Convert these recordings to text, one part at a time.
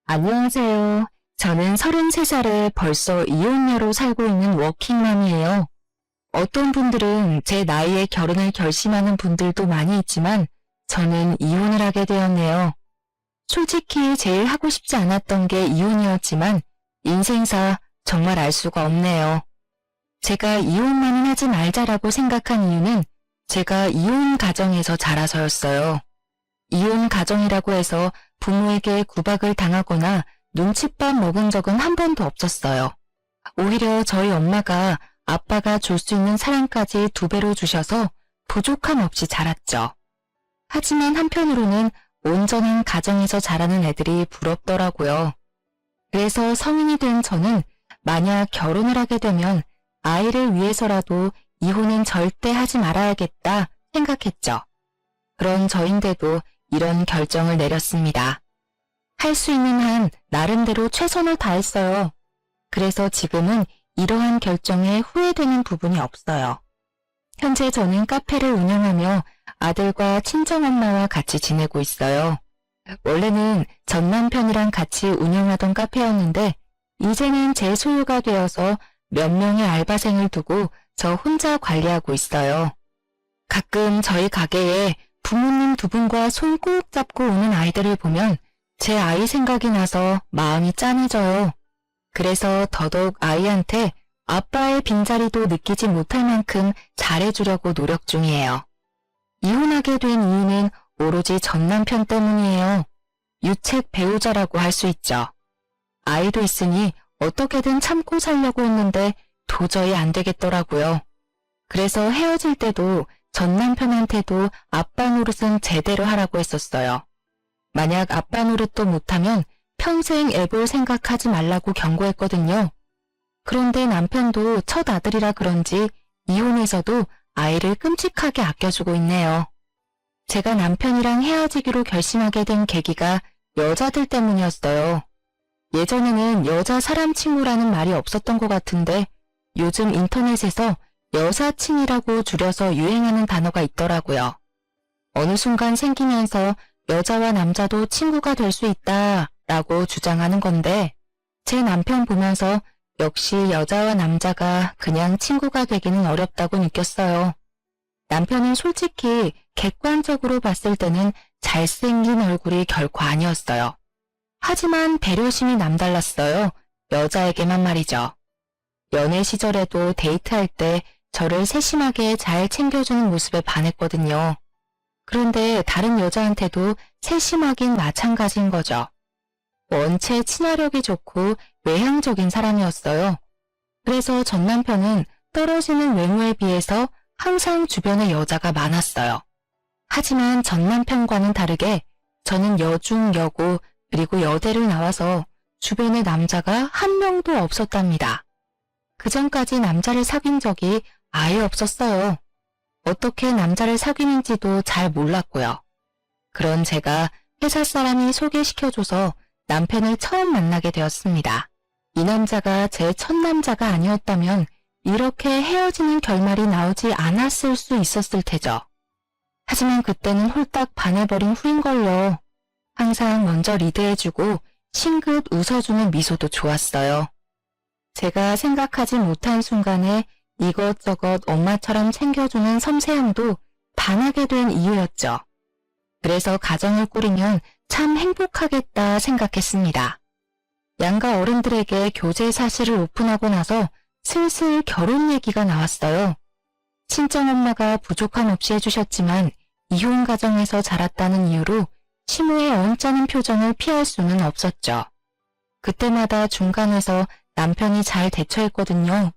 안녕하세요. 저는 33살에 벌써 이혼녀로 살고 있는 워킹맘이에요. 어떤 분들은 제 나이에 결혼을 결심하는 분들도 많이 있지만 저는 이혼을 하게 되었네요. 솔직히 제일 하고 싶지 않았던 게 이혼이었지만 인생사 정말 알 수가 없네요. 제가 이혼만은 하지 말자라고 생각한 이유는 제가 이혼 가정에서 자라서였어요. 이혼 가정이라고 해서 부모에게 구박을 당하거나 눈칫밥 먹은 적은 한 번도 없었어요. 오히려 저희 엄마가 아빠가 줄 수 있는 사랑까지 2배로 주셔서 부족함 없이 자랐죠. 하지만 한편으로는 온전한 가정에서 자라는 애들이 부럽더라고요. 그래서 성인이 된 저는 만약 결혼을 하게 되면 아이를 위해서라도 이혼은 절대 하지 말아야겠다 생각했죠. 그런 저인데도 이런 결정을 내렸습니다. 할 수 있는 한 나름대로 최선을 다했어요. 그래서 지금은 이러한 결정에 후회되는 부분이 없어요. 현재 저는 카페를 운영하며 아들과 친정엄마와 같이 지내고 있어요. 원래는 전 남편이랑 같이 운영하던 카페였는데 이제는 제 소유가 되어서 몇 명의 알바생을 두고 저 혼자 관리하고 있어요. 가끔 저희 가게에 부모님 2분과 손 꼭 잡고 오는 아이들을 보면 제 아이 생각이 나서 마음이 짠해져요. 그래서 더더욱 아이한테 아빠의 빈자리도 느끼지 못할 만큼 잘해주려고 노력 중이에요. 이혼하게 된 이유는 오로지 전 남편 때문이에요. 유책 배우자라고 할 수 있죠. 아이도 있으니 어떻게든 참고 살려고 했는데 도저히 안 되겠더라고요. 그래서 헤어질 때도 전 남편한테도 아빠 노릇은 제대로 하라고 했었어요. 만약 아빠 노릇도 못하면 평생 애볼 생각하지 말라고 경고했거든요. 그런데 남편도 첫 아들이라 그런지 이혼해서도 아이를 끔찍하게 아껴주고 있네요. 제가 남편이랑 헤어지기로 결심하게 된 계기가 여자들 때문이었어요. 예전에는 여자 사람 친구라는 말이 없었던 것 같은데 요즘 인터넷에서 여사친이라고 줄여서 유행하는 단어가 있더라고요. 어느 순간 생기면서 여자와 남자도 친구가 될 수 있다라고 주장하는 건데 제 남편 보면서 역시 여자와 남자가 그냥 친구가 되기는 어렵다고 느꼈어요. 남편은 솔직히 객관적으로 봤을 때는 잘생긴 얼굴이 결코 아니었어요. 하지만 배려심이 남달랐어요. 여자에게만 말이죠. 연애 시절에도 데이트할 때 저를 세심하게 잘 챙겨주는 모습에 반했거든요. 그런데 다른 여자한테도 세심하긴 마찬가지인 거죠. 원체 친화력이 좋고 외향적인 사람이었어요. 그래서 전 남편은 떨어지는 외모에 비해서 항상 주변에 여자가 많았어요. 하지만 전 남편과는 다르게 저는 여중, 여고, 그리고 여대를 나와서 주변에 남자가 한 명도 없었답니다. 그전까지 남자를 사귄 적이 아예 없었어요. 어떻게 남자를 사귀는지도 잘 몰랐고요. 그런 제가 회사 사람이 소개시켜줘서 남편을 처음 만나게 되었습니다. 이 남자가 제 첫 남자가 아니었다면 이렇게 헤어지는 결말이 나오지 않았을 수 있었을 테죠. 하지만 그때는 홀딱 반해버린 후인걸요. 항상 먼저 리드해주고 싱긋 웃어주는 미소도 좋았어요. 제가 생각하지 못한 순간에 이것저것 엄마처럼 챙겨주는 섬세함도 반하게 된 이유였죠. 그래서 가정을 꾸리면 참 행복하겠다 생각했습니다. 양가 어른들에게 교제 사실을 오픈하고 나서 슬슬 결혼 얘기가 나왔어요. 친정엄마가 부족함 없이 해주셨지만 이혼 가정에서 자랐다는 이유로 시모의 언짢은 표정을 피할 수는 없었죠. 그때마다 중간에서 남편이 잘 대처했거든요.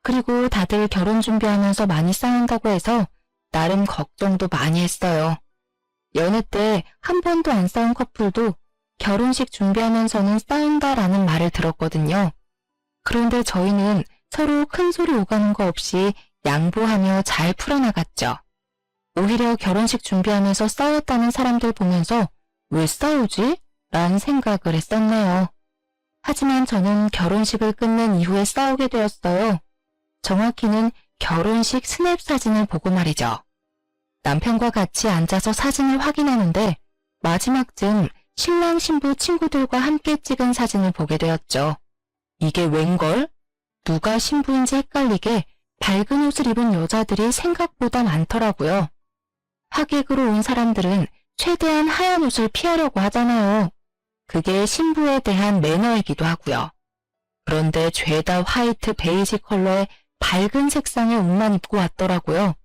그리고 다들 결혼 준비하면서 많이 싸운다고 해서 나름 걱정도 많이 했어요. 연애 때 한 번도 안 싸운 커플도 결혼식 준비하면서는 싸운다라는 말을 들었거든요. 그런데 저희는 서로 큰 소리 오가는 거 없이 양보하며 잘 풀어나갔죠. 오히려 결혼식 준비하면서 싸웠다는 사람들 보면서 왜 싸우지? 라는 생각을 했었네요. 하지만 저는 결혼식을 끝낸 이후에 싸우게 되었어요. 정확히는 결혼식 스냅 사진을 보고 말이죠. 남편과 같이 앉아서 사진을 확인하는데 마지막쯤 신랑 신부 친구들과 함께 찍은 사진을 보게 되었죠. 이게 웬걸? 누가 신부인지 헷갈리게 밝은 옷을 입은 여자들이 생각보다 많더라고요. 하객으로 온 사람들은 최대한 하얀 옷을 피하려고 하잖아요. 그게 신부에 대한 매너이기도 하고요. 그런데 죄다 화이트 베이지 컬러의 밝은 색상의 옷만 입고 왔더라고요.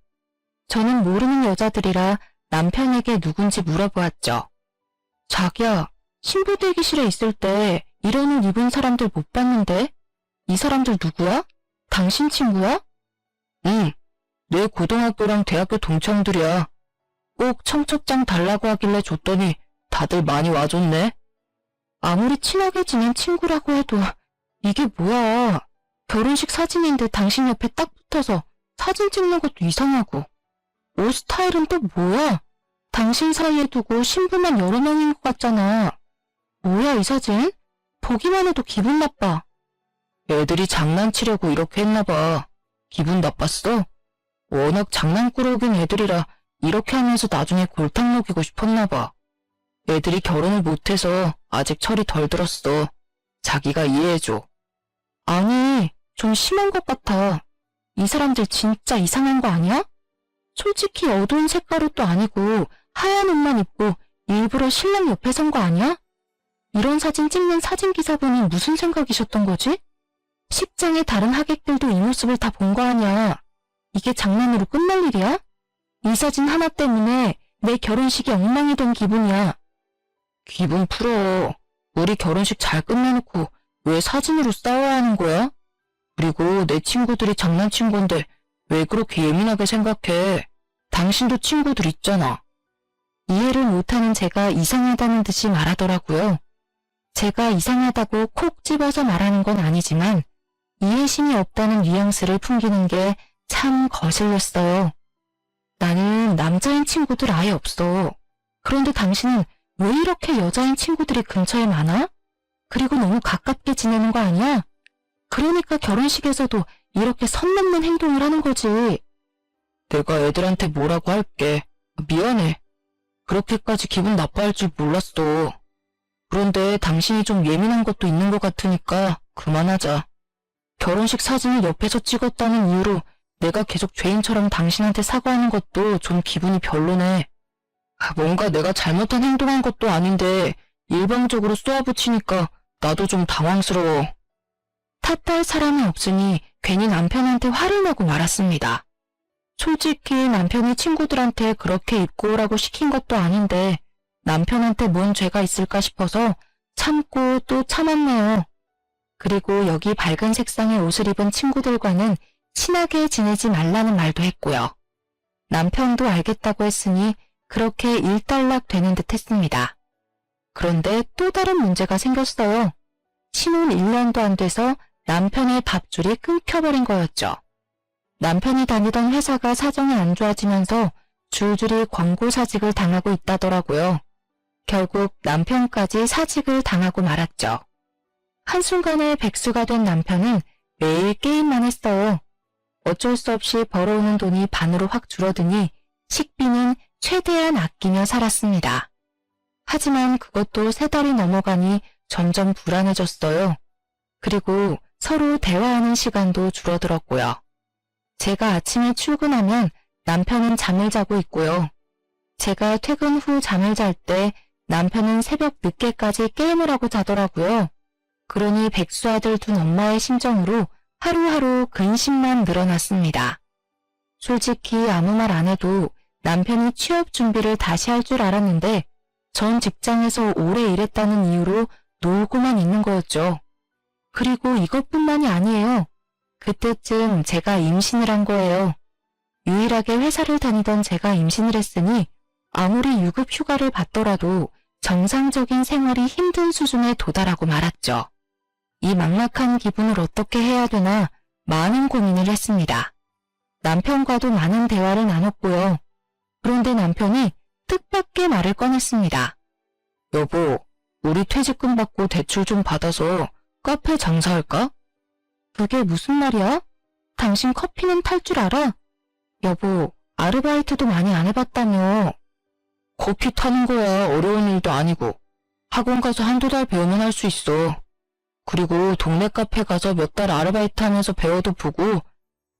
저는 모르는 여자들이라 남편에게 누군지 물어보았죠. 자기야, 신부 대기실에 있을 때 이런 옷 입은 사람들 못 봤는데? 이 사람들 누구야? 당신 친구야? 응, 내 고등학교랑 대학교 동창들이야. 꼭 청첩장 달라고 하길래 줬더니 다들 많이 와줬네. 아무리 친하게 지낸 친구라고 해도 이게 뭐야. 결혼식 사진인데 당신 옆에 딱 붙어서 사진 찍는 것도 이상하고. 옷 스타일은 또 뭐야? 당신 사이에 두고 신부만 여러 명인 것 같잖아. 뭐야 이 사진? 보기만 해도 기분 나빠. 애들이 장난치려고 이렇게 했나 봐. 기분 나빴어? 워낙 장난꾸러기인 애들이라 이렇게 하면서 나중에 골탕 먹이고 싶었나 봐. 애들이 결혼을 못해서 아직 철이 덜 들었어. 자기가 이해해줘. 아니, 좀 심한 것 같아. 이 사람들 진짜 이상한 거 아니야? 솔직히 어두운 색깔 옷도 아니고 하얀 옷만 입고 일부러 신랑 옆에 선 거 아니야? 이런 사진 찍는 사진기사분이 무슨 생각이셨던 거지? 식장의 다른 하객들도 이 모습을 다 본 거 아니야. 이게 장난으로 끝날 일이야? 이 사진 하나 때문에 내 결혼식이 엉망이 된 기분이야. 기분 풀어. 우리 결혼식 잘 끝내놓고 왜 사진으로 싸워야 하는 거야? 그리고 내 친구들이 장난친 건데 왜 그렇게 예민하게 생각해? 당신도 친구들 있잖아. 이해를 못하는 제가 이상하다는 듯이 말하더라고요. 제가 이상하다고 콕 집어서 말하는 건 아니지만 이해심이 없다는 뉘앙스를 풍기는 게 참 거슬렸어요. 나는 남자인 친구들 아예 없어. 그런데 당신은 왜 이렇게 여자인 친구들이 근처에 많아? 그리고 너무 가깝게 지내는 거 아니야? 그러니까 결혼식에서도 이렇게 선 넘는 행동을 하는 거지. 내가 애들한테 뭐라고 할게. 미안해. 그렇게까지 기분 나빠할 줄 몰랐어. 그런데 당신이 좀 예민한 것도 있는 것 같으니까 그만하자. 결혼식 사진을 옆에서 찍었다는 이유로 내가 계속 죄인처럼 당신한테 사과하는 것도 좀 기분이 별로네. 뭔가 내가 잘못한 행동한 것도 아닌데 일방적으로 쏘아붙이니까 나도 좀 당황스러워. 탓할 사람이 없으니 괜히 남편한테 화를 내고 말았습니다. 솔직히 남편이 친구들한테 그렇게 입고 오라고 시킨 것도 아닌데 남편한테 뭔 죄가 있을까 싶어서 참고 또 참았네요. 그리고 여기 밝은 색상의 옷을 입은 친구들과는 친하게 지내지 말라는 말도 했고요. 남편도 알겠다고 했으니 그렇게 일단락 되는 듯 했습니다. 그런데 또 다른 문제가 생겼어요. 신혼 1년도 안 돼서 남편의 밥줄이 끊겨버린 거였죠. 남편이 다니던 회사가 사정이 안 좋아지면서 줄줄이 광고 사직을 당하고 있다더라고요. 결국 남편까지 사직을 당하고 말았죠. 한순간에 백수가 된 남편은 매일 게임만 했어요. 어쩔 수 없이 벌어오는 돈이 반으로 확 줄어드니 식비는 최대한 아끼며 살았습니다. 하지만 그것도 3달이 넘어가니 점점 불안해졌어요. 그리고 서로 대화하는 시간도 줄어들었고요. 제가 아침에 출근하면 남편은 잠을 자고 있고요. 제가 퇴근 후 잠을 잘 때 남편은 새벽 늦게까지 게임을 하고 자더라고요. 그러니 백수 아들 둔 엄마의 심정으로 하루하루 근심만 늘어났습니다. 솔직히 아무 말 안 해도 남편이 취업 준비를 다시 할 줄 알았는데 전 직장에서 오래 일했다는 이유로 놀고만 있는 거였죠. 그리고 이것뿐만이 아니에요. 그때쯤 제가 임신을 한 거예요. 유일하게 회사를 다니던 제가 임신을 했으니 아무리 유급 휴가를 받더라도 정상적인 생활이 힘든 수준에 도달하고 말았죠. 이 막막한 기분을 어떻게 해야 되나 많은 고민을 했습니다. 남편과도 많은 대화를 나눴고요. 그런데 남편이 뜻밖의 말을 꺼냈습니다. 여보, 우리 퇴직금 받고 대출 좀 받아서 카페 장사할까? 그게 무슨 말이야? 당신 커피는 탈 줄 알아? 여보, 아르바이트도 많이 안 해봤다며. 커피 타는 거야 어려운 일도 아니고. 학원 가서 한두 달 배우면 할 수 있어. 그리고 동네 카페 가서 몇 달 아르바이트 하면서 배워도 보고,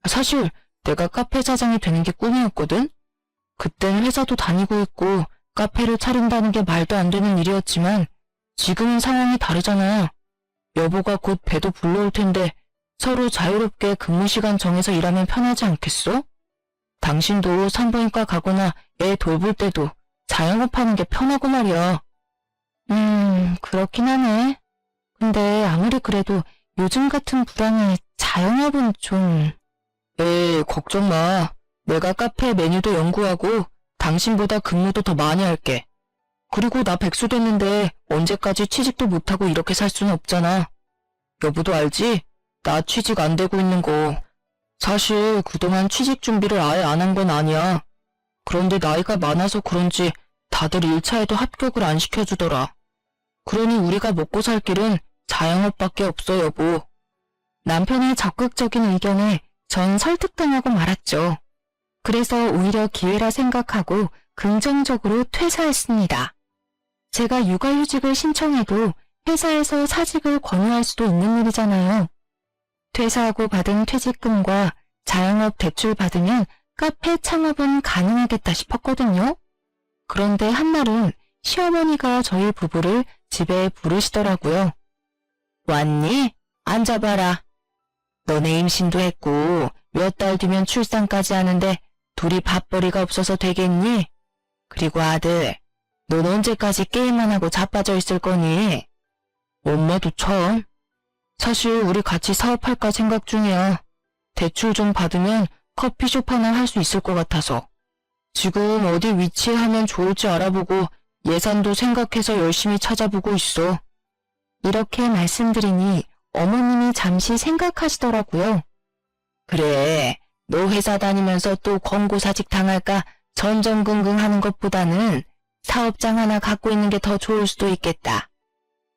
사실 내가 카페 사장이 되는 게 꿈이었거든? 그땐 회사도 다니고 있고 카페를 차린다는 게 말도 안 되는 일이었지만 지금은 상황이 다르잖아. 여보가 곧 배도 불러올 텐데 서로 자유롭게 근무 시간 정해서 일하면 편하지 않겠어? 당신도 산부인과 가거나 애 돌볼 때도 자영업하는 게 편하고 말이야. 그렇긴 하네. 근데 아무리 그래도 요즘 같은 불황에 자영업은 좀... 에이, 걱정 마. 내가 카페 메뉴도 연구하고 당신보다 근무도 더 많이 할게. 그리고 나 백수 됐는데 언제까지 취직도 못하고 이렇게 살 수는 없잖아. 여보도 알지? 나 취직 안 되고 있는 거. 사실 그동안 취직 준비를 아예 안 한 건 아니야. 그런데 나이가 많아서 그런지 다들 1차에도 합격을 안 시켜주더라. 그러니 우리가 먹고 살 길은 자영업밖에 없어, 여보. 남편의 적극적인 의견에 전 설득당하고 말았죠. 그래서 오히려 기회라 생각하고 긍정적으로 퇴사했습니다. 제가 육아휴직을 신청해도 회사에서 사직을 권유할 수도 있는 일이잖아요. 퇴사하고 받은 퇴직금과 자영업 대출 받으면 카페 창업은 가능하겠다 싶었거든요. 그런데 한날은 시어머니가 저희 부부를 집에 부르시더라고요. 왔니? 앉아봐라. 너네 임신도 했고 몇 달 뒤면 출산까지 하는데 둘이 밥벌이가 없어서 되겠니? 그리고 아들, 넌 언제까지 게임만 하고 자빠져 있을 거니? 엄마도 참. 사실 우리 같이 사업할까 생각 중이야. 대출 좀 받으면 커피숍 하나 할 수 있을 것 같아서. 지금 어디 위치에 하면 좋을지 알아보고 예산도 생각해서 열심히 찾아보고 있어. 이렇게 말씀드리니 어머님이 잠시 생각하시더라고요. 그래, 너 회사 다니면서 또 권고사직 당할까 전전긍긍 하는 것보다는 사업장 하나 갖고 있는 게 더 좋을 수도 있겠다.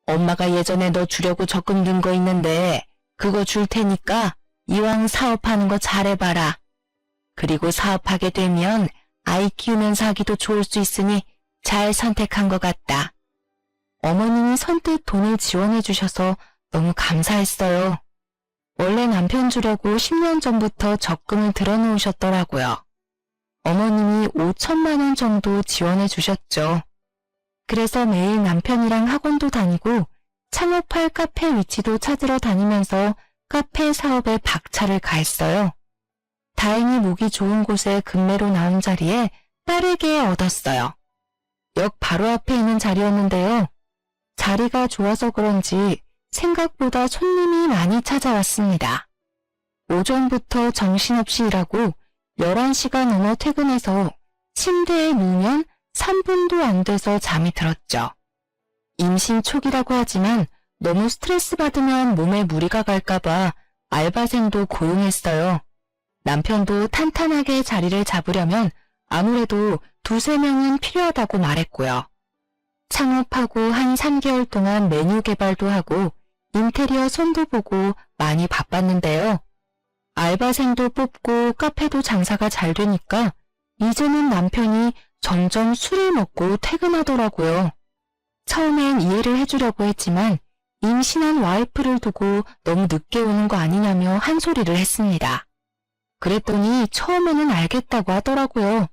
엄마가 예전에 너 주려고 적금 든 거 있는데 그거 줄 테니까 이왕 사업하는 거 잘해봐라. 그리고 사업하게 되면 아이 키우면서 하기도 좋을 수 있으니 잘 선택한 것 같다. 어머님이 선뜻 돈을 지원해 주셔서 너무 감사했어요. 원래 남편 주려고 10년 전부터 적금을 들어놓으셨더라고요. 어머님이 5천만 원 정도 지원해 주셨죠. 그래서 매일 남편이랑 학원도 다니고 창업할 카페 위치도 찾으러 다니면서 카페 사업에 박차를 가했어요. 다행히 목이 좋은 곳에 금매로 나온 자리에 빠르게 얻었어요. 역 바로 앞에 있는 자리였는데요. 자리가 좋아서 그런지 생각보다 손님이 많이 찾아왔습니다. 오전부터 정신없이 일하고 11시가 넘어 퇴근해서 침대에 누우면 3분도 안 돼서 잠이 들었죠. 임신 초기라고 하지만 너무 스트레스 받으면 몸에 무리가 갈까봐 알바생도 고용했어요. 남편도 탄탄하게 자리를 잡으려면 아무래도 2~3명은 필요하다고 말했고요. 창업하고 한 3개월 동안 메뉴 개발도 하고 인테리어 손도 보고 많이 바빴는데요. 알바생도 뽑고 카페도 장사가 잘 되니까 이제는 남편이 점점 술을 먹고 퇴근하더라고요. 처음엔 이해를 해주려고 했지만 임신한 와이프를 두고 너무 늦게 오는 거 아니냐며 한 소리를 했습니다. 그랬더니 처음에는 알겠다고 하더라고요.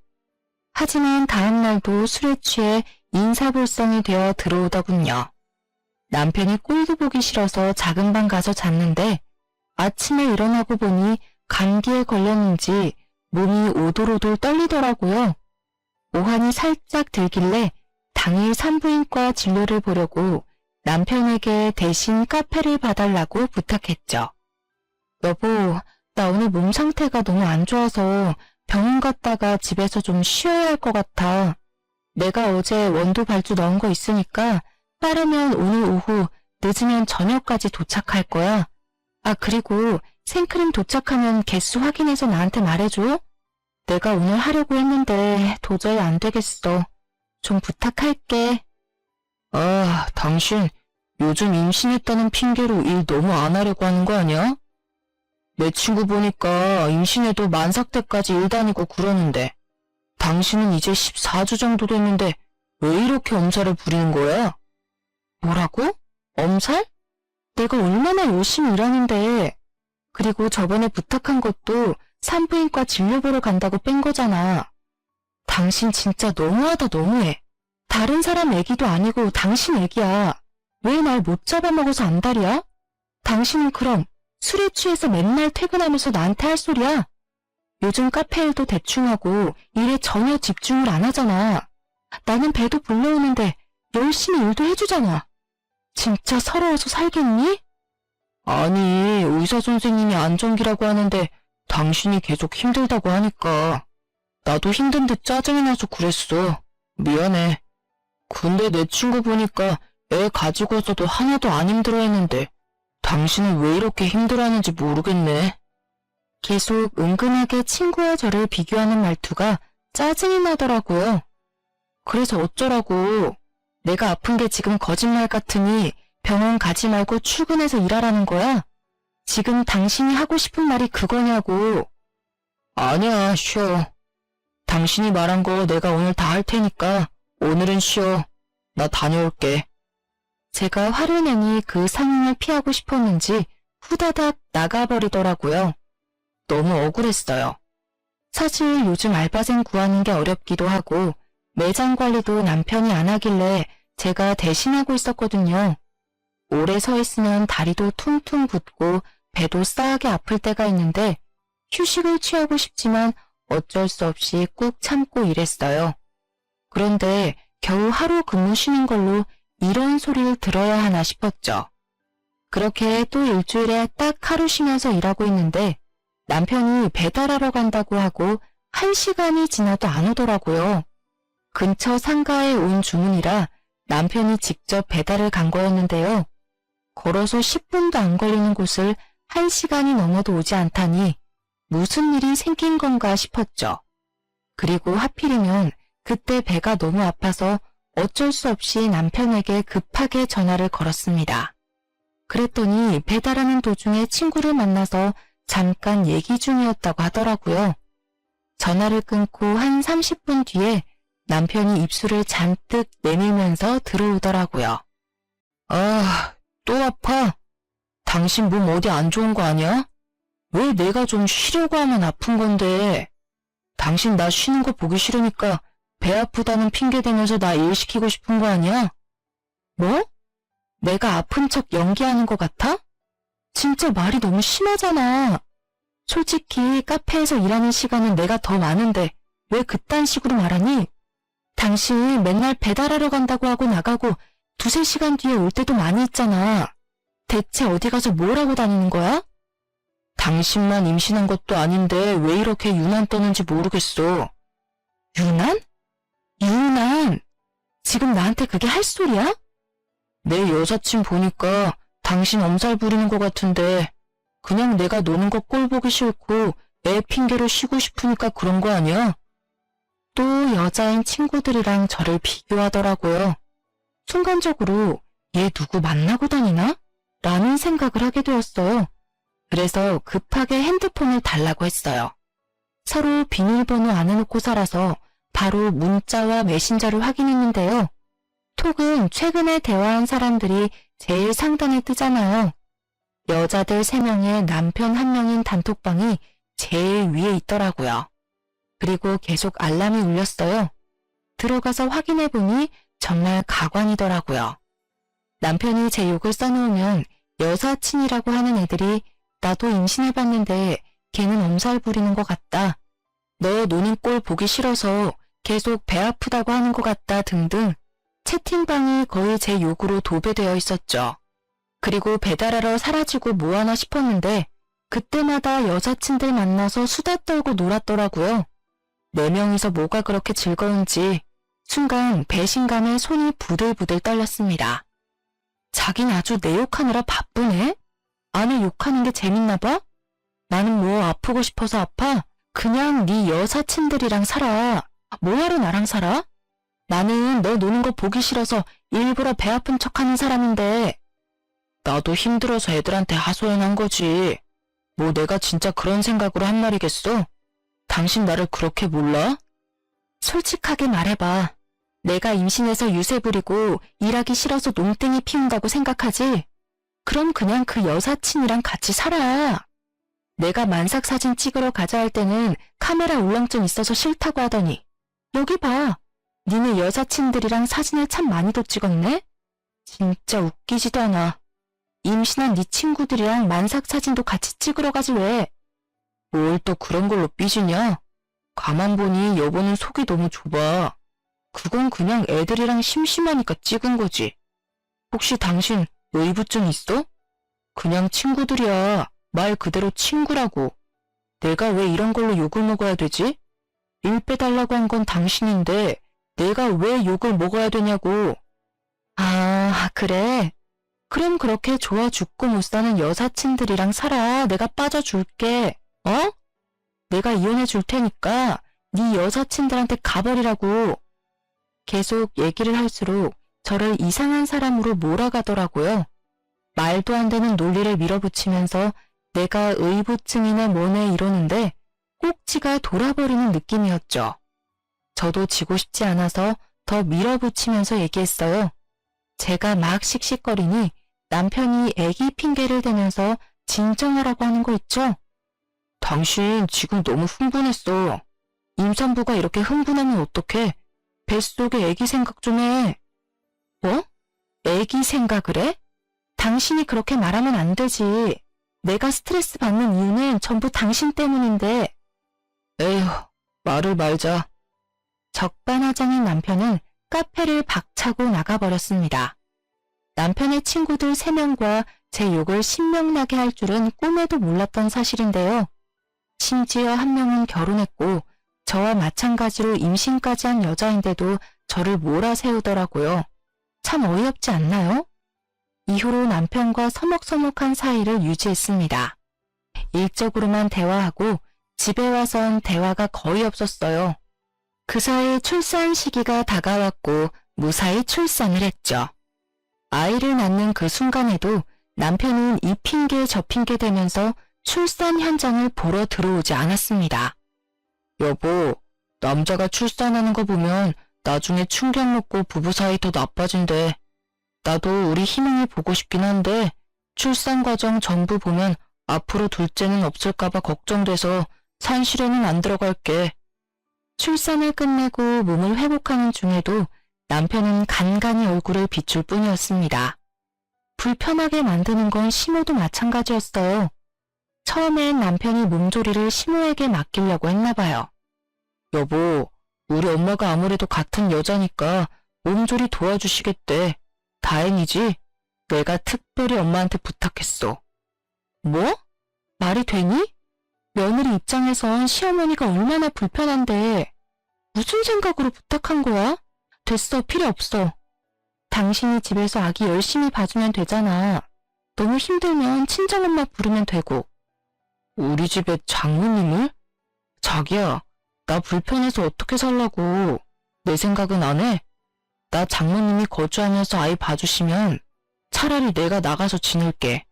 하지만 다음 날도 술에 취해 인사불성이 되어 들어오더군요. 남편이 꼴도 보기 싫어서 작은 방 가서 잤는데 아침에 일어나고 보니 감기에 걸렸는지 몸이 오돌오돌 떨리더라고요. 오한이 살짝 들길래 당일 산부인과 진료를 보려고 남편에게 대신 카페를 봐달라고 부탁했죠. 여보, 나 오늘 몸 상태가 너무 안 좋아서 병원 갔다가 집에서 좀 쉬어야 할 것 같아. 내가 어제 원두 발주 넣은 거 있으니까 빠르면 오늘 오후, 늦으면 저녁까지 도착할 거야. 아, 그리고 생크림 도착하면 개수 확인해서 나한테 말해줘. 내가 오늘 하려고 했는데 도저히 안 되겠어. 좀 부탁할게. 아, 당신 요즘 임신했다는 핑계로 일 너무 안 하려고 하는 거 아니야? 내 친구 보니까 임신해도 만삭 때까지 일 다니고 그러는데 당신은 이제 14주 정도 됐는데 왜 이렇게 엄살을 부리는 거야? 뭐라고? 엄살? 내가 얼마나 열심히 일하는데. 그리고 저번에 부탁한 것도 산부인과 진료 보러 간다고 뺀 거잖아. 당신 진짜 너무하다 너무해. 다른 사람 애기도 아니고 당신 애기야. 왜 날 못 잡아먹어서 안달이야? 당신은 그럼 술에 취해서 맨날 퇴근하면서 나한테 할 소리야? 요즘 카페 일도 대충 하고 일에 전혀 집중을 안 하잖아. 나는 배도 불러오는데 열심히 일도 해주잖아. 진짜 서러워서 살겠니? 아니, 의사 선생님이 안정기라고 하는데 당신이 계속 힘들다고 하니까 나도 힘든데 짜증이 나서 그랬어. 미안해. 근데 내 친구 보니까 애 가지고서도 하나도 안 힘들어했는데 당신은 왜 이렇게 힘들어하는지 모르겠네. 계속 은근하게 친구와 저를 비교하는 말투가 짜증이 나더라고요. 그래서 어쩌라고. 내가 아픈 게 지금 거짓말 같으니 병원 가지 말고 출근해서 일하라는 거야? 지금 당신이 하고 싶은 말이 그거냐고. 아니야, 쉬어. 당신이 말한 거 내가 오늘 다 할 테니까 오늘은 쉬어. 나 다녀올게. 제가 화를 내니 그 상황을 피하고 싶었는지 후다닥 나가버리더라고요. 너무 억울했어요. 사실 요즘 알바생 구하는 게 어렵기도 하고 매장 관리도 남편이 안 하길래 제가 대신하고 있었거든요. 오래 서 있으면 다리도 퉁퉁 붓고 배도 싸하게 아플 때가 있는데 휴식을 취하고 싶지만 어쩔 수 없이 꾹 참고 일했어요. 그런데 겨우 하루 근무 쉬는 걸로 이런 소리를 들어야 하나 싶었죠. 그렇게 또 일주일에 딱 하루 쉬면서 일하고 있는데 남편이 배달하러 간다고 하고 1시간이 지나도 안 오더라고요. 근처 상가에 온 주문이라 남편이 직접 배달을 간 거였는데요. 걸어서 10분도 안 걸리는 곳을 1시간이 넘어도 오지 않다니 무슨 일이 생긴 건가 싶었죠. 그리고 하필이면 그때 배가 너무 아파서 어쩔 수 없이 남편에게 급하게 전화를 걸었습니다. 그랬더니 배달하는 도중에 친구를 만나서 잠깐 얘기 중이었다고 하더라고요. 전화를 끊고 한 30분 뒤에 남편이 입술을 잔뜩 내밀면서 들어오더라고요. 아, 또 아파? 당신 몸 어디 안 좋은 거 아니야? 왜 내가 좀 쉬려고 하면 아픈 건데? 당신 나 쉬는 거 보기 싫으니까 배 아프다는 핑계 대면서 나 일 시키고 싶은 거 아니야? 뭐? 내가 아픈 척 연기하는 것 같아? 진짜 말이 너무 심하잖아. 솔직히 카페에서 일하는 시간은 내가 더 많은데 왜 그딴 식으로 말하니? 당신 맨날 배달하러 간다고 하고 나가고 2~3시간 뒤에 올 때도 많이 있잖아. 대체 어디 가서 뭘 하고 다니는 거야? 당신만 임신한 것도 아닌데 왜 이렇게 유난 떠는지 모르겠어. 유난? 유난? 지금 나한테 그게 할 소리야? 내 여사친 보니까 당신 엄살 부리는 것 같은데 그냥 내가 노는 거 꼴 보기 싫고 애 핑계로 쉬고 싶으니까 그런 거 아니야? 또 여자인 친구들이랑 저를 비교하더라고요. 순간적으로 얘 누구 만나고 다니나? 라는 생각을 하게 되었어요. 그래서 급하게 핸드폰을 달라고 했어요. 서로 비밀번호 안 해놓고 살아서 바로 문자와 메신저를 확인했는데요. 톡은 최근에 대화한 사람들이 제일 상단에 뜨잖아요. 여자들 3명에 남편 1명인 단톡방이 제일 위에 있더라고요. 그리고 계속 알람이 울렸어요. 들어가서 확인해보니 정말 가관이더라고요. 남편이 제 욕을 써놓으면 여사친이라고 하는 애들이 나도 임신해봤는데 걔는 엄살 부리는 것 같다. 너 노는 꼴 보기 싫어서 계속 배 아프다고 하는 것 같다 등등 채팅방이 거의 제 욕으로 도배되어 있었죠. 그리고 배달하러 사라지고 뭐하나 싶었는데 그때마다 여사친들 만나서 수다 떨고 놀았더라고요. 4명이서 뭐가 그렇게 즐거운지 순간 배신감에 손이 부들부들 떨렸습니다. 자긴 아주 내 욕하느라 바쁘네? 아내 욕하는 게 재밌나 봐? 나는 뭐 아프고 싶어서 아파? 그냥 네 여사친들이랑 살아. 뭐하러 나랑 살아? 나는 너 노는 거 보기 싫어서 일부러 배 아픈 척하는 사람인데 나도 힘들어서 애들한테 하소연한 거지. 뭐 내가 진짜 그런 생각으로 한 말이겠어? 당신 나를 그렇게 몰라? 솔직하게 말해봐. 내가 임신해서 유세 부리고 일하기 싫어서 농땡이 피운다고 생각하지? 그럼 그냥 그 여사친이랑 같이 살아. 내가 만삭 사진 찍으러 가자 할 때는 카메라 울렁증 있어서 싫다고 하더니 여기 봐. 니네 여사친들이랑 사진을 참 많이도 찍었네? 진짜 웃기지도 않아. 임신한 네 친구들이랑 만삭 사진도 같이 찍으러 가지 왜? 뭘 또 그런 걸로 삐지냐? 가만 보니 여보는 속이 너무 좁아. 그건 그냥 애들이랑 심심하니까 찍은 거지. 혹시 당신 의부증 있어? 그냥 친구들이야. 말 그대로 친구라고. 내가 왜 이런 걸로 욕을 먹어야 되지? 일 빼달라고 한 건 당신인데 내가 왜 욕을 먹어야 되냐고. 아, 그래? 그럼 그렇게 좋아 죽고 못 사는 여사친들이랑 살아. 내가 빠져줄게. 어? 내가 이혼해 줄 테니까 네 여사친들한테 가버리라고. 계속 얘기를 할수록 저를 이상한 사람으로 몰아가더라고요. 말도 안 되는 논리를 밀어붙이면서 내가 의부증이네 뭐네 이러는데 꼭지가 돌아버리는 느낌이었죠. 저도 지고 싶지 않아서 더 밀어붙이면서 얘기했어요. 제가 막 씩씩거리니 남편이 애기 핑계를 대면서 진정하라고 하는 거 있죠? 당신 지금 너무 흥분했어. 임산부가 이렇게 흥분하면 어떡해? 뱃속에 애기 생각 좀 해. 뭐? 애기 생각을 해? 당신이 그렇게 말하면 안 되지. 내가 스트레스 받는 이유는 전부 당신 때문인데. 에휴, 말을 말자. 적반하장인 남편은 카페를 박차고 나가버렸습니다. 남편의 친구들 3명과 제 욕을 신명나게 할 줄은 꿈에도 몰랐던 사실인데요. 심지어 한 명은 결혼했고 저와 마찬가지로 임신까지 한 여자인데도 저를 몰아세우더라고요. 참 어이없지 않나요? 이후로 남편과 서먹서먹한 사이를 유지했습니다. 일적으로만 대화하고 집에 와선 대화가 거의 없었어요. 그 사이 출산 시기가 다가왔고 무사히 출산을 했죠. 아이를 낳는 그 순간에도 남편은 이 핑계 저 핑계 대면서 출산 현장을 보러 들어오지 않았습니다. 여보, 남자가 출산하는 거 보면 나중에 충격 먹고 부부 사이 더 나빠진대. 나도 우리 희망이 보고 싶긴 한데 출산 과정 전부 보면 앞으로 둘째는 없을까봐 걱정돼서 산실에는 안 들어갈게. 출산을 끝내고 몸을 회복하는 중에도 남편은 간간히 얼굴을 비출 뿐이었습니다. 불편하게 만드는 건 시모도 마찬가지였어요. 처음엔 남편이 몸조리를 시모에게 맡기려고 했나 봐요. 여보, 우리 엄마가 아무래도 같은 여자니까 몸조리 도와주시겠대. 다행이지? 내가 특별히 엄마한테 부탁했어. 뭐? 말이 되니? 며느리 입장에선 시어머니가 얼마나 불편한데 무슨 생각으로 부탁한 거야? 됐어, 필요 없어. 당신이 집에서 아기 열심히 봐주면 되잖아. 너무 힘들면 친정엄마 부르면 되고. 우리 집에 장모님을? 자기야, 나 불편해서 어떻게 살라고. 내 생각은 안 해? 나 장모님이 거주하면서 아이 봐주시면 차라리 내가 나가서 지낼게.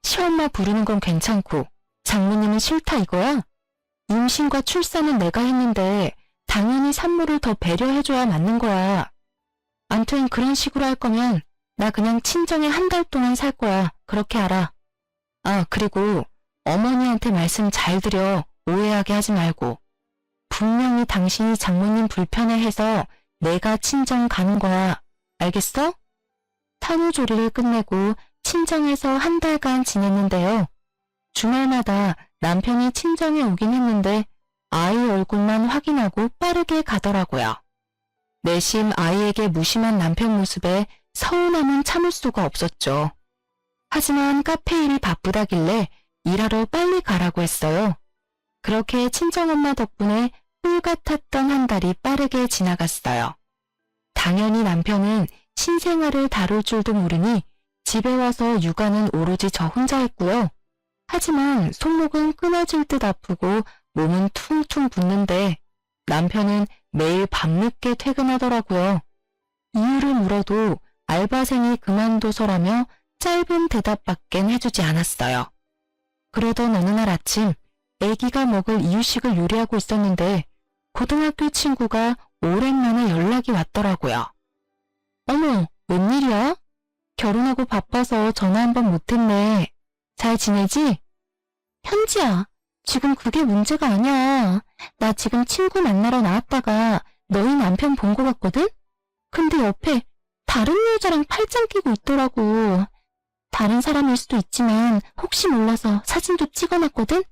시엄마 부르는 건 괜찮고 장모님은 싫다 이거야? 임신과 출산은 내가 했는데 당연히 산모를 더 배려해줘야 맞는 거야. 암튼 그런 식으로 할 거면 나 그냥 친정에 한 달 동안 살 거야. 그렇게 알아. 아, 그리고 어머니한테 말씀 잘 드려. 오해하게 하지 말고. 분명히 당신이 장모님 불편해해서 내가 친정 가는 거야. 알겠어? 산후조리를 끝내고 친정에서 한 달간 지냈는데요. 주말마다 남편이 친정에 오긴 했는데 아이 얼굴만 확인하고 빠르게 가더라고요. 내심 아이에게 무심한 남편 모습에 서운함은 참을 수가 없었죠. 하지만 카페 일이 바쁘다길래 일하러 빨리 가라고 했어요. 그렇게 친정엄마 덕분에 꿀 같았던 한 달이 빠르게 지나갔어요. 당연히 남편은 신생아를 다룰 줄도 모르니 집에 와서 육아는 오로지 저 혼자 했고요. 하지만 손목은 끊어질 듯 아프고 몸은 퉁퉁 붓는데 남편은 매일 밤늦게 퇴근하더라고요. 이유를 물어도 알바생이 그만둬서라며 짧은 대답밖엔 해주지 않았어요. 그러던 어느 날 아침 아기가 먹을 이유식을 요리하고 있었는데 고등학교 친구가 오랜만에 연락이 왔더라고요. 어머, 웬일이야? 결혼하고 바빠서 전화 한 번 못했네. 잘 지내지? 현지야, 지금 그게 문제가 아니야. 나 지금 친구 만나러 나왔다가 너희 남편 본 거 같거든? 근데 옆에 다른 여자랑 팔짱 끼고 있더라고. 다른 사람일 수도 있지만 혹시 몰라서 사진도 찍어놨거든?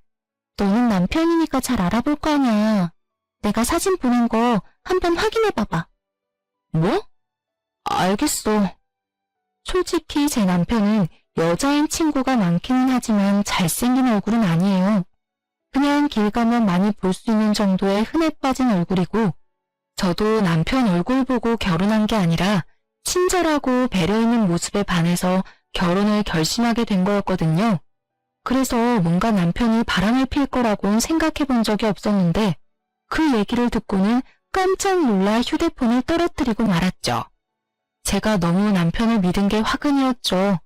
너는 남편이니까 잘 알아볼 거 아니야. 내가 사진 보낸 거 한번 확인해봐봐. 뭐? 알겠어. 솔직히 제 남편은 여자인 친구가 많기는 하지만 잘생긴 얼굴은 아니에요. 그냥 길 가면 많이 볼 수 있는 정도의 흔해 빠진 얼굴이고, 저도 남편 얼굴 보고 결혼한 게 아니라 친절하고 배려 있는 모습에 반해서 결혼을 결심하게 된 거였거든요. 그래서 뭔가 남편이 바람을 필 거라고는 생각해 본 적이 없었는데 그 얘기를 듣고는 깜짝 놀라 휴대폰을 떨어뜨리고 말았죠. 제가 너무 남편을 믿은 게 화근이었죠.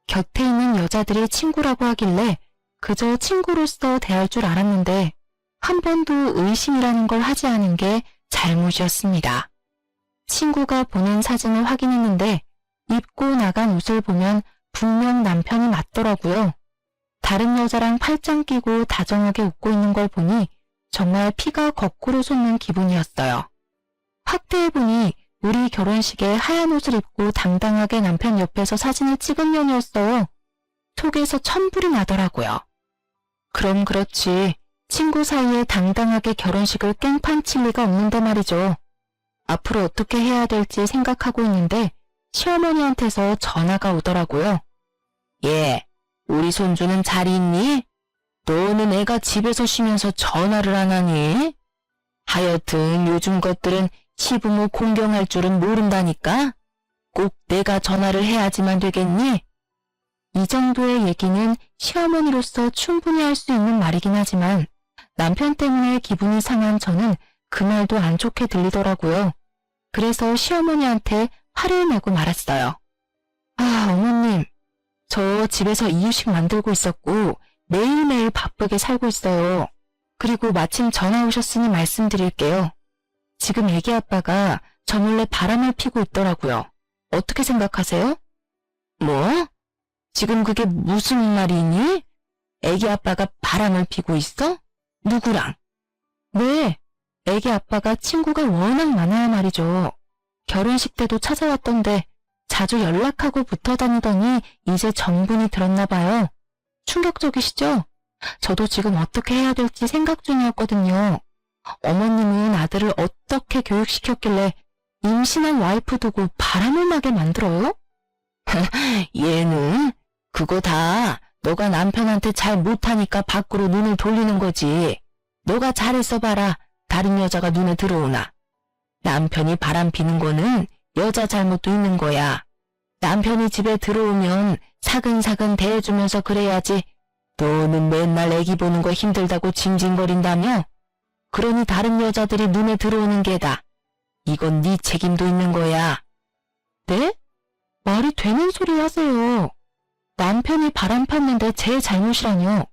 곁에 있는 여자들이 친구라고 하길래 그저 친구로서 대할 줄 알았는데 한 번도 의심이라는 걸 하지 않은 게 잘못이었습니다. 친구가 보낸 사진을 확인했는데 입고 나간 옷을 보면 분명 남편이 맞더라고요. 다른 여자랑 팔짱 끼고 다정하게 웃고 있는 걸 보니 정말 피가 거꾸로 솟는 기분이었어요. 확대해보니 우리 결혼식에 하얀 옷을 입고 당당하게 남편 옆에서 사진을 찍은 년이었어요. 속에서 천불이 나더라고요. 그럼 그렇지. 친구 사이에 당당하게 결혼식을 깽판 칠 리가 없는데 말이죠. 앞으로 어떻게 해야 될지 생각하고 있는데 시어머니한테서 전화가 오더라고요. 예, 우리 손주는 잘 있니? 너는 애가 집에서 쉬면서 전화를 안 하니? 하여튼 요즘 것들은 시부모 공경할 줄은 모른다니까? 꼭 내가 전화를 해야지만 되겠니? 이 정도의 얘기는 시어머니로서 충분히 할 수 있는 말이긴 하지만 남편 때문에 기분이 상한 저는 그 말도 안 좋게 들리더라고요. 그래서 시어머니한테 화를 내고 말았어요. 아, 어머님, 저 집에서 이유식 만들고 있었고 매일매일 바쁘게 살고 있어요. 그리고 마침 전화 오셨으니 말씀드릴게요. 지금 애기 아빠가 저 몰래 바람을 피고 있더라고요. 어떻게 생각하세요? 뭐? 지금 그게 무슨 말이니? 애기 아빠가 바람을 피고 있어? 누구랑? 네, 애기 아빠가 친구가 워낙 많아야 말이죠. 결혼식 때도 찾아왔던데 자주 연락하고 붙어 다니더니 이제 정분이 들었나 봐요. 충격적이시죠? 저도 지금 어떻게 해야 될지 생각 중이었거든요. 어머님은 아들을 어떻게 교육시켰길래 임신한 와이프 두고 바람을 나게 만들어요? 얘는 그거 다 너가 남편한테 잘 못하니까 밖으로 눈을 돌리는 거지. 너가 잘했어 봐라. 다른 여자가 눈에 들어오나. 남편이 바람 피는 거는 여자 잘못도 있는 거야. 남편이 집에 들어오면 사근사근 대해주면서 그래야지. 너는 맨날 애기 보는 거 힘들다고 징징거린다며? 그러니 다른 여자들이 눈에 들어오는 게다. 이건 네 책임도 있는 거야. 네? 말이 되는 소리 하세요. 남편이 바람 폈는데 제 잘못이라뇨.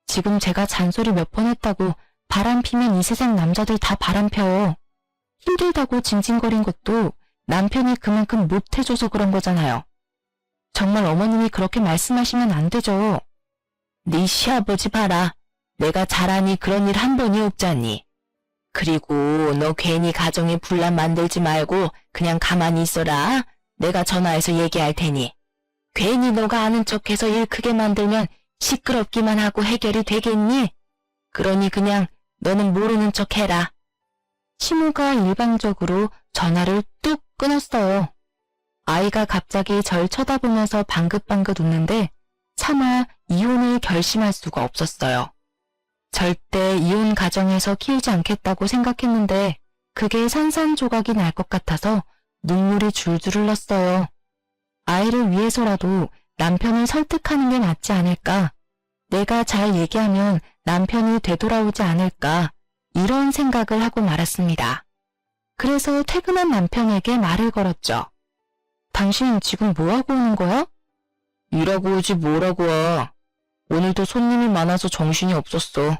지금 제가 잔소리 몇 번 했다고 바람 피면 이 세상 남자들 다 바람 펴요. 힘들다고 징징거린 것도 남편이 그만큼 못해줘서 그런 거잖아요. 정말 어머님이 그렇게 말씀하시면 안 되죠. 네 시아버지 봐라. 내가 잘하니 그런 일 한 번이 없잖니. 그리고 너 괜히 가정에 분란 만들지 말고 그냥 가만히 있어라. 내가 전화해서 얘기할 테니. 괜히 너가 아는 척해서 일 크게 만들면 시끄럽기만 하고 해결이 되겠니? 그러니 그냥 너는 모르는 척 해라. 시모가 일방적으로 전화를 뚝 끊었어요. 아이가 갑자기 절 쳐다보면서 방긋방긋 웃는데 차마 이혼을 결심할 수가 없었어요. 절대 이혼 가정에서 키우지 않겠다고 생각했는데 그게 산산조각이 날 것 같아서 눈물이 줄줄 흘렀어요. 아이를 위해서라도 남편을 설득하는 게 낫지 않을까? 내가 잘 얘기하면 남편이 되돌아오지 않을까? 이런 생각을 하고 말았습니다. 그래서 퇴근한 남편에게 말을 걸었죠. 당신 지금 뭐하고 오는 거야? 일하고 오지 뭐라고 와. 오늘도 손님이 많아서 정신이 없었어.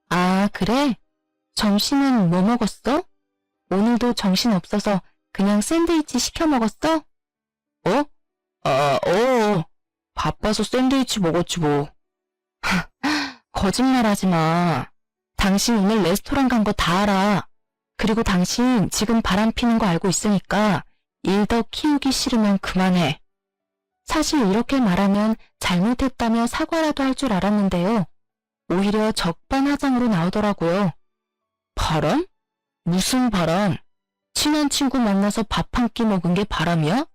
아, 그래? 점심은 뭐 먹었어? 오늘도 정신없어서 그냥 샌드위치 시켜 먹었어? 어? 바빠서 샌드위치 먹었지 뭐. 거짓말하지 마. 당신 오늘 레스토랑 간 거 다 알아. 그리고 당신 지금 바람 피는 거 알고 있으니까 일 더 키우기 싫으면 그만해. 사실 이렇게 말하면 잘못했다며 사과라도 할 줄 알았는데요. 오히려 적반하장으로 나오더라고요. 바람? 무슨 바람? 친한 친구 만나서 밥 한 끼 먹은 게 바람이야?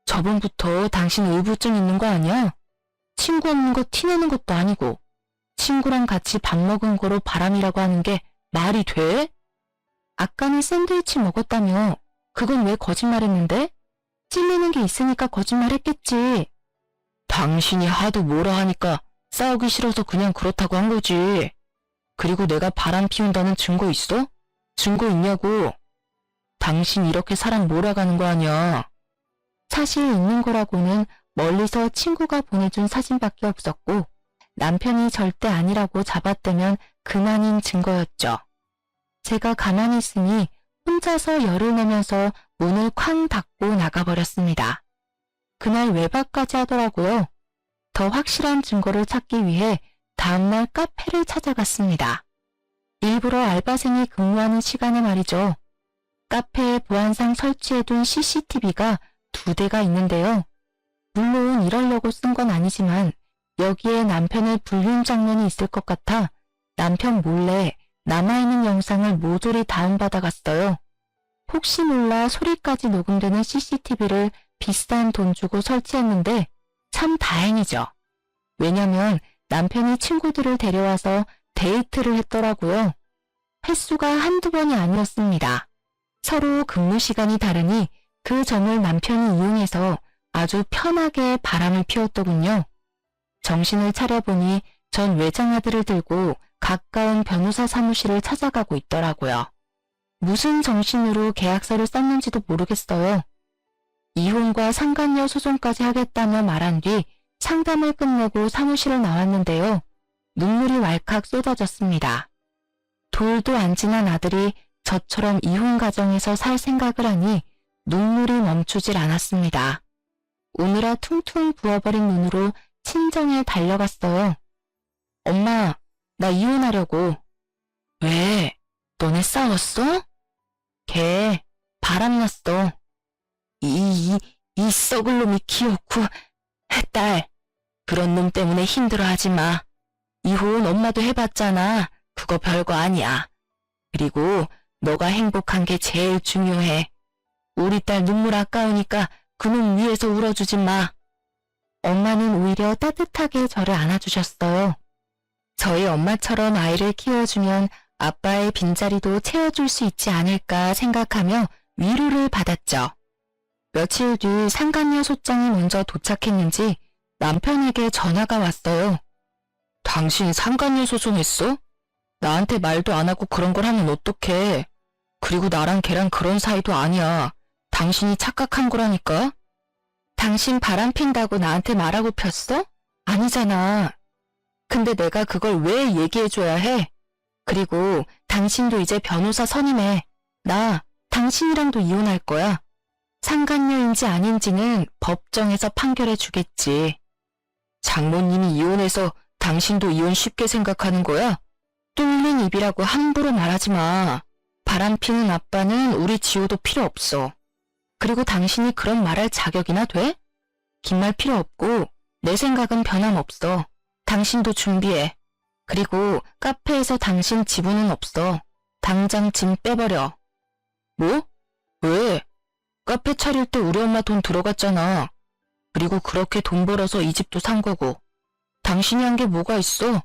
저번부터 당신 의부증 있는 거 아니야? 친구 없는 거 티내는 것도 아니고 친구랑 같이 밥 먹은 거로 바람이라고 하는 게 말이 돼? 아까는 샌드위치 먹었다며. 그건 왜 거짓말했는데? 찔리는 게 있으니까 거짓말했겠지. 당신이 하도 뭐라 하니까 싸우기 싫어서 그냥 그렇다고 한 거지. 그리고 내가 바람 피운다는 증거 있어? 증거 있냐고. 당신 이렇게 사람 몰아가는 거 아니야. 사실 있는 거라고는 멀리서 친구가 보내준 사진밖에 없었고 남편이 절대 아니라고 잡아떼면 그만인 증거였죠. 제가 가만히 있으니 혼자서 열을 내면서 문을 쾅 닫고 나가버렸습니다. 그날 외박까지 하더라고요. 더 확실한 증거를 찾기 위해 다음날 카페를 찾아갔습니다. 일부러 알바생이 근무하는 시간에 말이죠. 카페에 보안상 설치해둔 CCTV가 2대가 있는데요. 물론 이러려고 쓴 건 아니지만 여기에 남편의 불륜 장면이 있을 것 같아 남편 몰래 남아있는 영상을 모조리 다운받아갔어요. 혹시 몰라 소리까지 녹음되는 CCTV를 비싼 돈 주고 설치했는데 참 다행이죠. 왜냐면 남편이 친구들을 데려와서 데이트를 했더라고요. 횟수가 한두 번이 아니었습니다. 서로 근무 시간이 다르니 그 점을 남편이 이용해서 아주 편하게 바람을 피웠더군요. 정신을 차려보니 전 외장하드를 들고 가까운 변호사 사무실을 찾아가고 있더라고요. 무슨 정신으로 계약서를 썼는지도 모르겠어요. 이혼과 상간녀 소송까지 하겠다며 말한 뒤 상담을 끝내고 사무실을 나왔는데요. 눈물이 왈칵 쏟아졌습니다. 돌도 안 지난 아들이 저처럼 이혼 가정에서 살 생각을 하니 눈물이 멈추질 않았습니다. 오늘아 퉁퉁 부어버린 눈으로 친정에 달려갔어요. 엄마, 나 이혼하려고. 왜? 너네 싸웠어? 걔 바람났어. 이 썩을 놈이 키웠고. 딸, 그런 놈 때문에 힘들어하지 마. 이혼 엄마도 해봤잖아. 그거 별거 아니야. 그리고 너가 행복한 게 제일 중요해. 우리 딸 눈물 아까우니까 그놈 위에서 울어주지 마. 엄마는 오히려 따뜻하게 저를 안아주셨어요. 저희 엄마처럼 아이를 키워주면 아빠의 빈자리도 채워줄 수 있지 않을까 생각하며 위로를 받았죠. 며칠 뒤 상간녀 소장이 먼저 도착했는지 남편에게 전화가 왔어요. 당신 상간녀 소송했어? 나한테 말도 안 하고 그런 걸 하면 어떡해. 그리고 나랑 걔랑 그런 사이도 아니야. 당신이 착각한 거라니까. 당신 바람 핀다고 나한테 말하고 폈어? 아니잖아. 근데 내가 그걸 왜 얘기해줘야 해? 그리고 당신도 이제 변호사 선임해. 나 당신이랑도 이혼할 거야. 상간녀인지 아닌지는 법정에서 판결해 주겠지. 장모님이 이혼해서 당신도 이혼 쉽게 생각하는 거야? 뚫린 입이라고 함부로 말하지 마. 바람 피는 아빠는 우리 지호도 필요 없어. 그리고 당신이 그런 말할 자격이나 돼? 긴 말 필요 없고 내 생각은 변함없어. 당신도 준비해. 그리고 카페에서 당신 지분은 없어. 당장 짐 빼버려. 뭐? 왜? 카페 차릴 때 우리 엄마 돈 들어갔잖아. 그리고 그렇게 돈 벌어서 이 집도 산 거고. 당신이 한 게 뭐가 있어?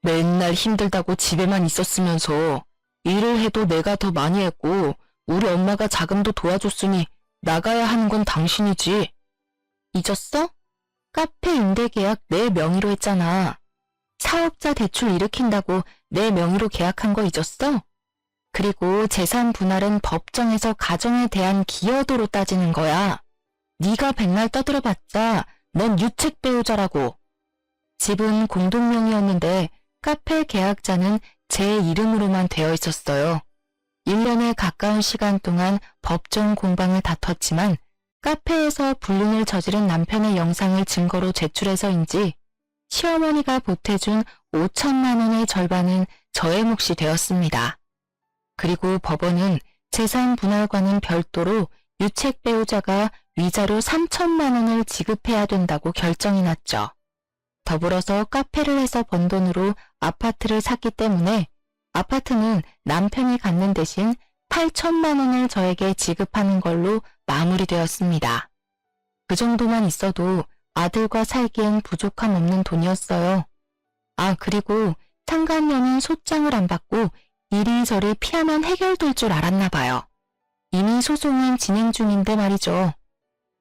맨날 힘들다고 집에만 있었으면서 일을 해도 내가 더 많이 했고 우리 엄마가 자금도 도와줬으니 나가야 하는 건 당신이지. 잊었어? 카페 임대 계약 내 명의로 했잖아. 사업자 대출 일으킨다고 내 명의로 계약한 거 잊었어? 그리고 재산 분할은 법정에서 가정에 대한 기여도로 따지는 거야. 네가 백날 떠들어봤자 넌 유책 배우자라고. 집은 공동명의였는데 카페 계약자는 제 이름으로만 되어 있었어요. 1년에 가까운 시간 동안 법정 공방을 다퉜지만 카페에서 불륜을 저지른 남편의 영상을 증거로 제출해서인지 시어머니가 보태준 5천만 원의 절반은 저의 몫이 되었습니다. 그리고 법원은 재산 분할과는 별도로 유책 배우자가 위자료 3천만 원을 지급해야 된다고 결정이 났죠. 더불어서 카페를 해서 번 돈으로 아파트를 샀기 때문에 아파트는 남편이 갖는 대신 8천만 원을 저에게 지급하는 걸로 마무리되었습니다. 그 정도만 있어도 아들과 살기엔 부족함 없는 돈이었어요. 아, 그리고 상간녀는 소장을 안 받고 이리저리 피하면 해결될 줄 알았나 봐요. 이미 소송은 진행 중인데 말이죠.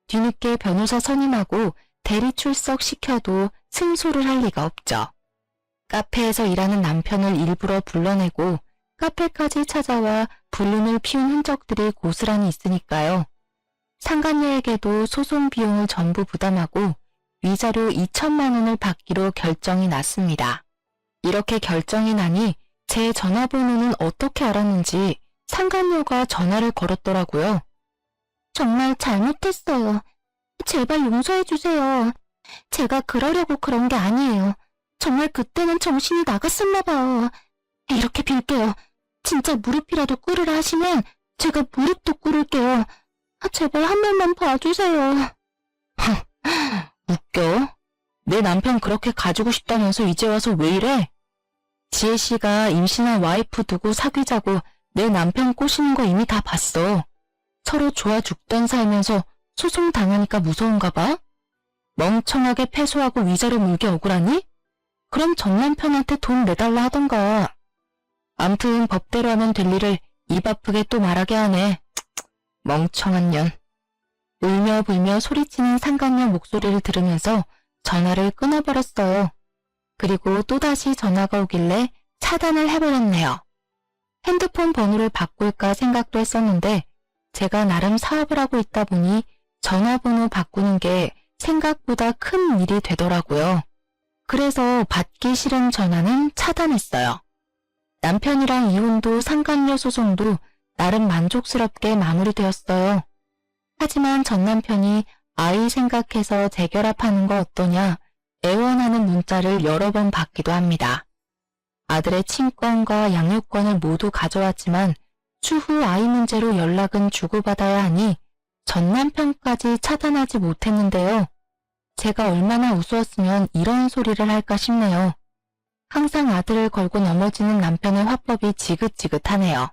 뒤늦게 변호사 선임하고 대리 출석시켜도 승소를 할 리가 없죠. 카페에서 일하는 남편을 일부러 불러내고 카페까지 찾아와 불륜을 피운 흔적들이 고스란히 있으니까요. 상간녀에게도 소송 비용을 전부 부담하고 위자료 2천만 원을 받기로 결정이 났습니다. 이렇게 결정이 나니 제 전화번호는 어떻게 알았는지 상간녀가 전화를 걸었더라고요. 정말 잘못했어요. 제발 용서해 주세요. 제가 그러려고 그런 게 아니에요. 정말 그때는 정신이 나갔었나 봐요. 이렇게 빌게요. 진짜 무릎이라도 꿇으라 하시면 제가 무릎도 꿇을게요. 제발 한 번만 봐주세요. 웃겨? 내 남편 그렇게 가지고 싶다면서 이제 와서 왜 이래? 지혜 씨가 임신한 와이프 두고 사귀자고 내 남편 꼬시는 거 이미 다 봤어. 서로 좋아 죽던 살면서 소송 당하니까 무서운가 봐? 멍청하게 패소하고 위자료 물게 억울하니? 그럼 전 남편한테 돈 내달라 하던가. 암튼 법대로 하면 될 일을 입 아프게 또 말하게 하네. 멍청한 년. 울며 불며 소리치는 상간녀 목소리를 들으면서 전화를 끊어버렸어요. 그리고 또다시 전화가 오길래 차단을 해버렸네요. 핸드폰 번호를 바꿀까 생각도 했었는데 제가 나름 사업을 하고 있다 보니 전화번호 바꾸는 게 생각보다 큰 일이 되더라고요. 그래서 받기 싫은 전화는 차단했어요. 남편이랑 이혼도 상간녀 소송도 나름 만족스럽게 마무리되었어요. 하지만 전 남편이 아이 생각해서 재결합하는 거 어떠냐 애원하는 문자를 여러 번 받기도 합니다. 아들의 친권과 양육권을 모두 가져왔지만 추후 아이 문제로 연락은 주고받아야 하니 전 남편까지 차단하지 못했는데요. 제가 얼마나 우스웠으면 이런 소리를 할까 싶네요. 항상 아들을 걸고 넘어지는 남편의 화법이 지긋지긋하네요.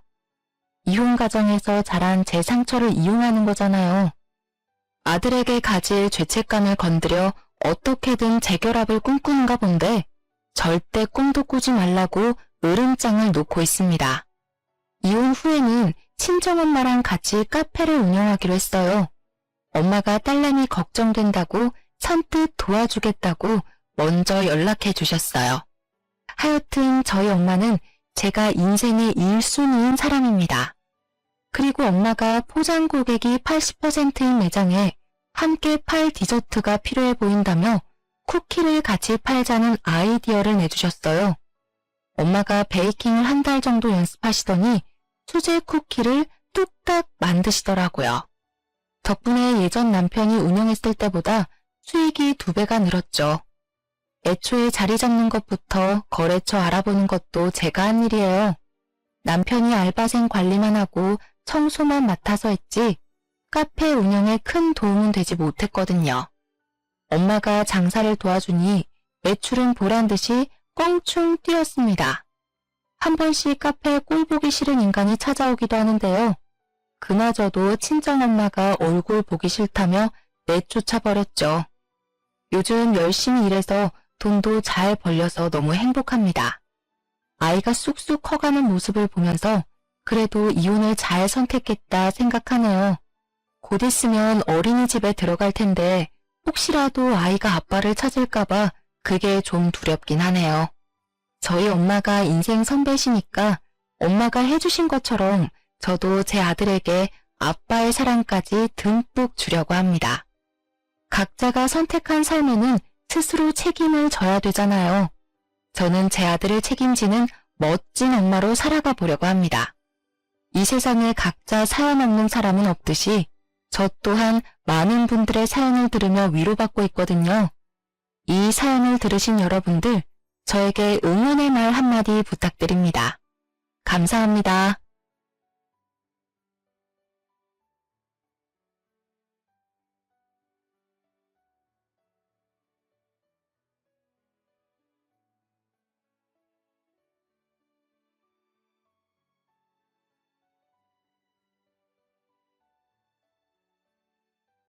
이혼 가정에서 자란 제 상처를 이용하는 거잖아요. 아들에게 가질 죄책감을 건드려 어떻게든 재결합을 꿈꾸는가 본데 절대 꿈도 꾸지 말라고 으름장을 놓고 있습니다. 이혼 후에는 친정엄마랑 같이 카페를 운영하기로 했어요. 엄마가 딸내미 걱정된다고 선뜻 도와주겠다고 먼저 연락해 주셨어요. 하여튼 저희 엄마는 제가 인생의 1순위인 사람입니다. 그리고 엄마가 포장 고객이 80%인 매장에 함께 팔 디저트가 필요해 보인다며 쿠키를 같이 팔자는 아이디어를 내주셨어요. 엄마가 베이킹을 한 달 정도 연습하시더니 수제 쿠키를 뚝딱 만드시더라고요. 덕분에 예전 남편이 운영했을 때보다 수익이 2배가 늘었죠. 애초에 자리 잡는 것부터 거래처 알아보는 것도 제가 한 일이에요. 남편이 알바생 관리만 하고 청소만 맡아서 했지 카페 운영에 큰 도움은 되지 못했거든요. 엄마가 장사를 도와주니 매출은 보란듯이 껑충 뛰었습니다. 한 번씩 카페에 꼴 보기 싫은 인간이 찾아오기도 하는데요. 그마저도 친정엄마가 얼굴 보기 싫다며 내쫓아버렸죠. 요즘 열심히 일해서 돈도 잘 벌려서 너무 행복합니다. 아이가 쑥쑥 커가는 모습을 보면서 그래도 이혼을 잘 선택했다 생각하네요. 곧 있으면 어린이집에 들어갈 텐데 혹시라도 아이가 아빠를 찾을까봐 그게 좀 두렵긴 하네요. 저희 엄마가 인생 선배시니까 엄마가 해주신 것처럼 저도 제 아들에게 아빠의 사랑까지 듬뿍 주려고 합니다. 각자가 선택한 삶에는 스스로 책임을 져야 되잖아요. 저는 제 아들을 책임지는 멋진 엄마로 살아가 보려고 합니다. 이 세상에 각자 사연 없는 사람은 없듯이 저 또한 많은 분들의 사연을 들으며 위로받고 있거든요. 이 사연을 들으신 여러분들, 저에게 응원의 말 한마디 부탁드립니다. 감사합니다.